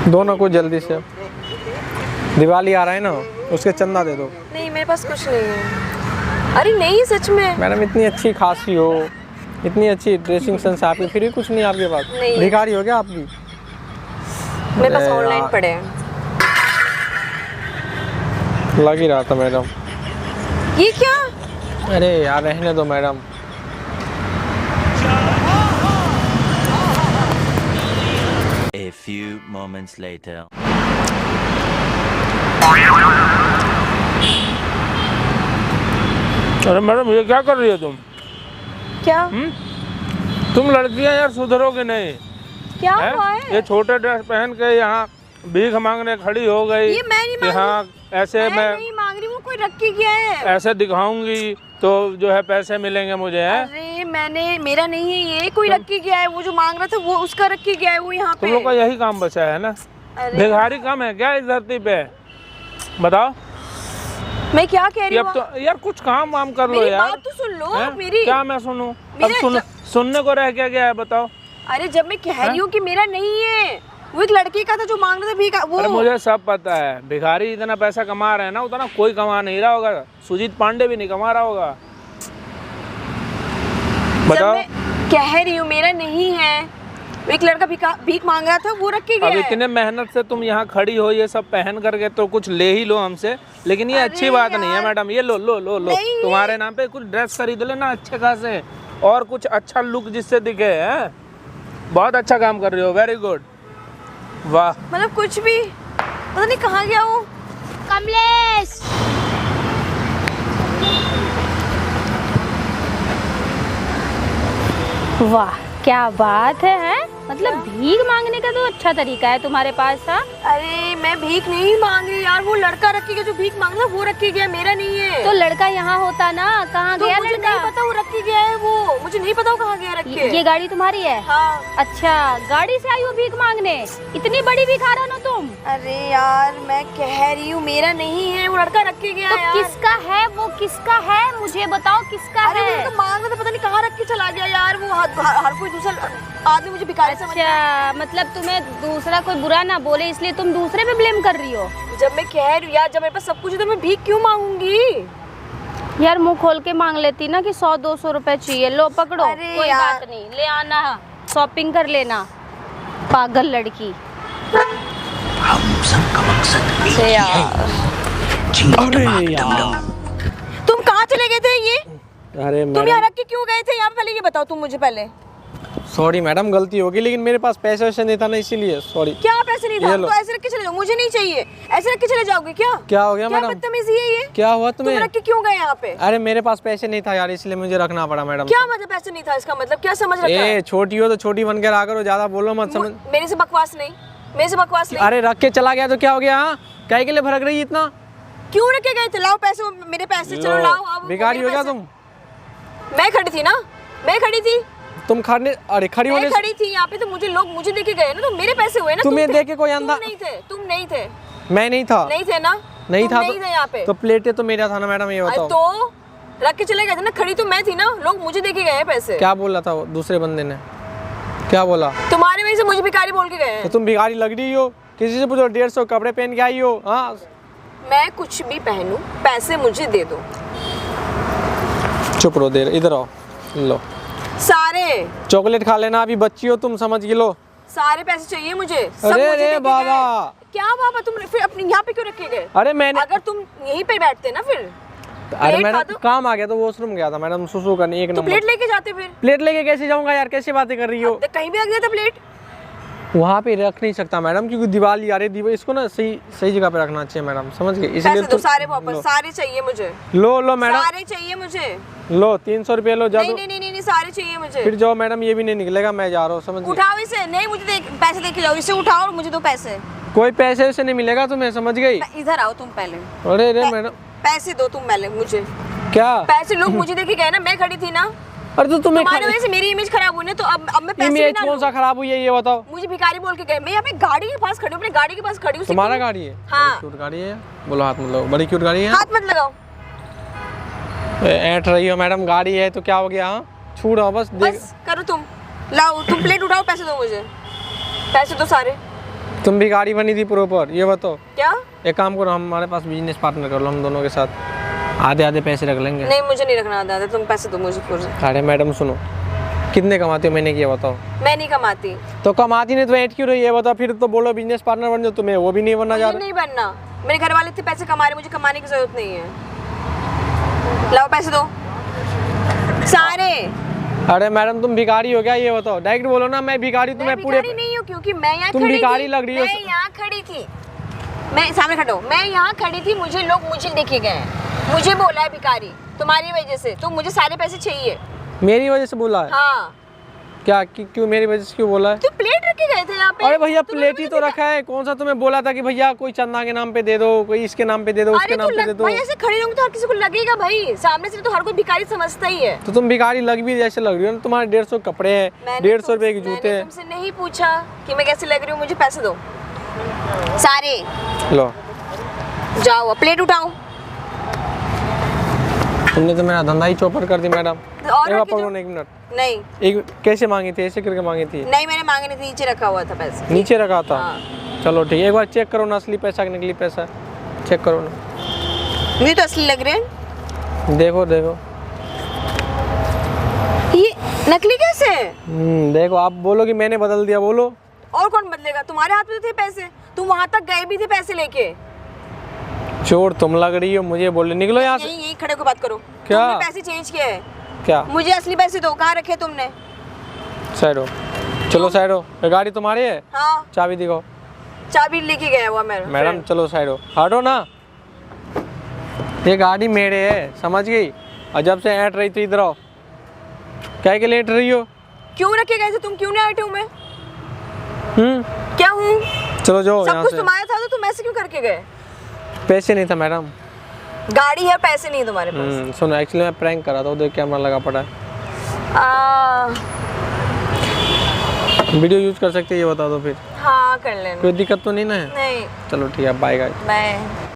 दोनों को जल्दी से, दिवाली आ रहा है ना, उसके चंदा दे दो। नहीं मेरे पास कुछ नहीं है। अरे नहीं सच में मैडम इतनी अच्छी खासी हो, इतनी अच्छी ड्रेसिंग सेंस आपकी, फिर भी कुछ नहीं आपके पास? भिखारी हो गया आप भी? मेरे पास ऑनलाइन पड़े हैं। लग ही रहा था मैडम। ये क्या? अरे यार रहने दो madam. A few moments later. अरे मैडम ये क्या कर रही हो तुम? क्या? तुम लड़कियां यार सुधरोगे नहीं। क्या हुआ है? ये छोटे ड्रेस पहन के यहाँ भीख मांगने खड़ी हो गई। ये मैं नहीं कि हाँ ऐसे मैं नहीं मांग रही हूँ, कोई रख के गया है। ऐसे दिखाऊंगी तो जो है पैसे मिलेंगे मुझे, है? अरे मेरा नहीं है ये, कोई रख के गया है। वो जो मांग रहा था वो उसका रख के गया है, वो यहाँ पे। तुम लोग का यही काम बचा है ना? भिखारी कम है क्या इस धरती पे? बताओ। मैं क्या कह रही हूँ? अब तो यार कुछ काम वाम कर लो यार। बात तो सुन लो मेरी। क्या मैं सुनूं? अब सुनने को रह क्या गया है बताओ? अरे जब मैं कह रही हूँ कि मेरा नहीं है, वो एक लड़के का था जो मांग रहा था भीख। वो अरे मुझे सब पता है, भिखारी इतना पैसा कमा रहे हैं ना, उतना कोई कमा नहीं रहा होगा। सुजीत पांडे भी नहीं कमा रहा होगा। बताओ। मैं कह रही हूँ मेरा नहीं है, वो एक लड़का भीख मांग रहा था, वो रख के गया अब है। इतने मेहनत से तुम यहाँ खड़ी हो, ये सब पहन करके तो कुछ ले ही लो हमसे, लेकिन ये अच्छी बात नहीं है मैडम। ये लो लो लो लो, तुम्हारे नाम पे कुछ ड्रेस खरीद लेना अच्छे खासे, और कुछ अच्छा लुक जिससे दिखे। है बहुत अच्छा काम कर रही हो, वेरी गुड, वाह। मतलब कुछ भी पता नहीं कहाँ गया वो कमलेश। वाह क्या बात है? मतलब भीख मांगने का तो अच्छा तरीका है तुम्हारे पास। हाँ अरे मैं भीख नहीं मांग रही यार, वो लड़का रख के गया जो भीख मांग रहा वो रख के गया, मेरा नहीं है। तो लड़का यहाँ होता ना, कहाँ तो गया मुझे लड़का? नहीं पता, वो रख के गया है। वो मुझे नहीं पता वो कहाँ गया रख के। ये गाड़ी तुम्हारी है? हाँ। अच्छा गाड़ी से आई हो भीख मांगने? इतनी बड़ी भिखारन हो तुम? अरे यार मैं कह रही हूँ मेरा नहीं है, वो लड़का रख के गया। तो किसका है वो? किसका है मुझे बताओ, किसका है? अरे वो तो मांग रहा था, पता नहीं कहाँ रख के चला गया यार। वो हर कोई दूसरा आदमी मुझे भिखारी समझ रहा है। अच्छा मतलब तुम्हें दूसरा कोई बुरा ना बोले इसलिए तुम दूसरे पे ब्लेम कर रही हो? जब मैं कह रही हूँ यार, जब मेरे पास सब कुछ है तो मैं भीख क्यों मांगूंगी? यार मुंह खोल के मांग लेती ना कि 100-200 रुपए चाहिए, लो पकड़ो। कोई बात नहीं, ले आना, शॉपिंग कर लेना, पागल लड़की। हम सबका मकसद अरे यार तुम कहाँ चले गए थे? ये अरे तुम यहाँ रख के क्यों गए थे यहाँ पे? पहले ये बताओ तुम मुझे पहले। सॉरी मैडम गलती होगी, लेकिन मेरे पास पैसे वैसे नहीं था ना, इसीलिए सॉरी। क्या पैसे नहीं था? तो ऐसे रख के चले जाओ, मुझे नहीं चाहिए। ऐसे रख के चले जाओगे क्या? क्या हो गया मैडम? बदतमीजी है ये। क्या हुआ तुम्हें? तुम रख के क्यों गए यहाँ पे? अरे मेरे पास पैसे नहीं था यार, इसलिए मुझे रखना पड़ा मैडम। क्या मतलब पैसे नहीं था? इसका मतलब क्या समझ रखा है? छोटी हो तो छोटी बन के रहा करो, ज्यादा बोलो मत। समझ मेरे से बकवास नहीं, मेरे से बकवास नहीं। अरे रख के चला गया तो क्या हो गया? क्या के लिए भड़क रही इतना? क्यों रख के गए थे? लाओ पैसे, मेरे पैसे। चलो लाओ। भिखारी हो गया तुम? मैं खड़ी थी ना, मैं खड़ी थी। तुम खड़ी? अरे खड़ी होने खड़ी थी यहाँ पे तो मुझे देके गए ना, तो मेरे पैसे हुए ना। तुम्हें देके कोई अंधा? तुम नहीं थे। मैं नहीं था? नहीं थे ना? नहीं था यहाँ पे। तो प्लेटे तो मेरा था ना मैडम, ये बताओ। तो रख के चले गए थे ना, खड़ी तो मैं थी ना, लोग मुझे देके गए पैसे। क्या बोला था वो दूसरे बंदे ने? क्या बोला? तुम्हारे वजह से मुझे भिखारी बोल के गए। तो तुम भिखारी लग रही हो, किसी से पूछो 150 कपड़े पहन के आई हो। हाँ मैं कुछ भी पहनूं, पैसे मुझे दे दो। चुप रहो, देर इधर आओ, लो सारे। चॉकलेट खा लेना, अभी बच्ची हो तुम, समझ के लो। सारे पैसे चाहिए मुझे, सब अरे मुझे रे बाबा। क्या बाबा? तुम फिर अपने यहाँ पे क्यों रखे गए? अरे मैंने, अगर तुम यहीं पे बैठते ना फिर। अरे मैडम काम आ गया तो वॉशरूम गया था मैडम, सुसु करने। एक नंबर। प्लेट लेके जाते फिर? प्लेट लेके कैसे जाऊंगा यार, कैसी बातें कर रही हो? कहीं भी रख दिया था प्लेट? वहाँ पे रख नहीं सकता मैडम, क्योंकि दिवाली आ रही, दिवाली इसको ना सही जगह पे रखना चाहिए मैडम, समझ गए? इसलिए तो सारे वापस, सारे चाहिए मुझे। लो मैडम, सारे चाहिए मुझे। लो 300 रुपये लो, जाओ। नहीं सारे चाहिए मुझे। फिर जाओ मैडम, ये भी नहीं निकलेगा, मैं जा रहा हूँ, समझ गए? उठाओ इसे। नहीं मुझे पैसे दे के जाओ, इसे उठाओ और मुझे दो पैसे। कोई पैसे वैसे नहीं मिलेगा तुम्हें, समझ गई? इधर आओ तुम पहले। अरे रे मैडम, पैसे दो तुम पहले मुझे। क्या पैसे? लोग मुझे देके गए ना, मैं खड़ी थी ना। अरे तो तुम्हारी वजह से मेरी इमेज खराब हुई ना, तो अब मैं पैसे इमेज कौन सा खराब हुई है ये बताओ? मुझे भिखारी बोल के गए। मैं यहाँ पे गाड़ी के पास खड़ी हूँ, अपनी गाड़ी के पास खड़ी हूँ। तुम्हारा गाड़ी है? हाँ। क्यूट गाड़ी है, बोलो हाथ मत लगाओ। बड़ी क्यूट गाड़ी है, हाथ मत लगाओ। ऐंठ रही हो मैडम, गाड़ी है तो क्या हो गया? हाँ छूट बस करो तुम। लाओ तुम प्लेट उठाओ, पैसे दो मुझे, पैसे दो सारे। तुम भिखारी बनी थी प्रॉपर, ये बताओ। क्या? एक काम करो, हमारे पास बिजनेस पार्टनर कर लो, हम दोनों के साथ आधे आधे पैसे रख लेंगे। नहीं मुझे नहीं रखना दादा, तुम पैसे दो मुझे पूरे। अरे मैडम सुनो, कितने कमाते हो महीने की, ये बताओ। मैं नहीं कमाती। तो कमाती नहीं तो ऐड क्यों रही है, बताओ। फिर तो बोलो बिजनेस पार्टनर बन जाओ, तुम्हें वो भी नहीं बनना जा मुझे रहा। नहीं बनना, मेरे घर वाले इतने पैसे कमा रहे, मुझे कमाने की जरूरत नहीं है। लाओ पैसे दो सारे। अरे मैडम तुम भिखारी हो क्या, ये बताओ। डायरेक्ट बोलो ना, मैं भिखारी, मैं तुम्हें पूरे भिखारी नहीं हूँ, क्योंकि मैं यहाँ तुम खड़ी भिखारी थी। लग रही हो। मैं यहाँ खड़ी थी, मैं सामने खड़ा हूँ, मैं यहाँ खड़ी थी, मुझे लोग मुझे देखे गए हैं, मुझे बोला है भिखारी तुम्हारी वजह से, तो मुझे सारे पैसे चाहिए। मेरी वजह से बोला है? हाँ। क्या क्यों मेरी वजह से क्यों बोला है? तो प्लेट रख के गए थे यहाँ पे। अरे भैया प्लेट ही तो रखा है, कौन सा तुम्हें बोला था कि भैया कोई चंदा के नाम पे दे दो, कोई इसके नाम पे दे दो, उसके नाम पे दे दो। भाई ऐसे खड़े रहूंगी तो हर किसी को लगेगा भाई, सामने से तो हर कोई भिखारी समझता ही है। तो तुम भिखारी लग भी जैसे लग रही हो ना, तुम्हारे 150 कपड़े हैं, 150 रुपए के जूते हैं। तुमसे नहीं पूछा कि मैं कैसे लग रही हूँ, मुझे पैसे दो सारे। लो जाओ प्लेट उठाओ। तुमने तो मेरा धंधा ही चौपट कर दी मैडम। और एक रखी पकड़ो जो- ना, एक मिनट। नहीं एक कैसे मांगी थी, ऐसे करके मांगी थी? नहीं मैंने मांगे नहीं थे, नीचे रखा हुआ था पैसे। नीचे रखा था? हाँ। चलो ठीक है, एक बार चेक करो ना, असली पैसा कि नकली पैसा, चेक करो ना। मुझे तो असली लग रहे हैं। देखो देखो। ये नकली कैसे? देखो, आप बोलो कि मैंने बदल दिया, बोलो। और कौन बदलेगा, तुम्हारे हाथ में तो थे पैसे, तुम वहां तक गए भी थे पैसे लेके। चोर तुम लग रही हो, मुझे बोल निकलो यहाँ से। यही खड़े को बात करो। क्या? तुमने पैसे चेंज किए हैं? क्या? मुझे असली पैसे दो, कहाँ रखे तुमने? साइड हो, चलो साइड हो। ये गाड़ी तुम्हारी है? हाँ चाबी दिखाओ। चाबी लेके गया हुआ मेरा मैडम friend। चलो साइड हो, हटो ना। ये गाड़ी मेरे है, समझ गई? और जब से ऐट रही थी इधर आओ। क्या के लेट रही हो? क्यों रखे गए थे तुम, क्यों नहीं आए थे मैं? क्या हूँ? चलो जाओ सब यहाँ कुछ से। तुम्हारा था तो तुम ऐसे क्यों करके गए? पैसे नहीं था मैडम। गाड़ी है, पैसे नहीं तुम्हारे पास। सुनो, एक्चुअली मैं प्रैंक कर रहा था, उधर कैमरा लगा पड़ा है। वीडियो यूज कर सकते हैं, ये बता दो फिर। हाँ कर लेना। कोई दिक्कत तो नहीं ना है? नहीं। चलो ठीक है, बाय गाइस। बाय।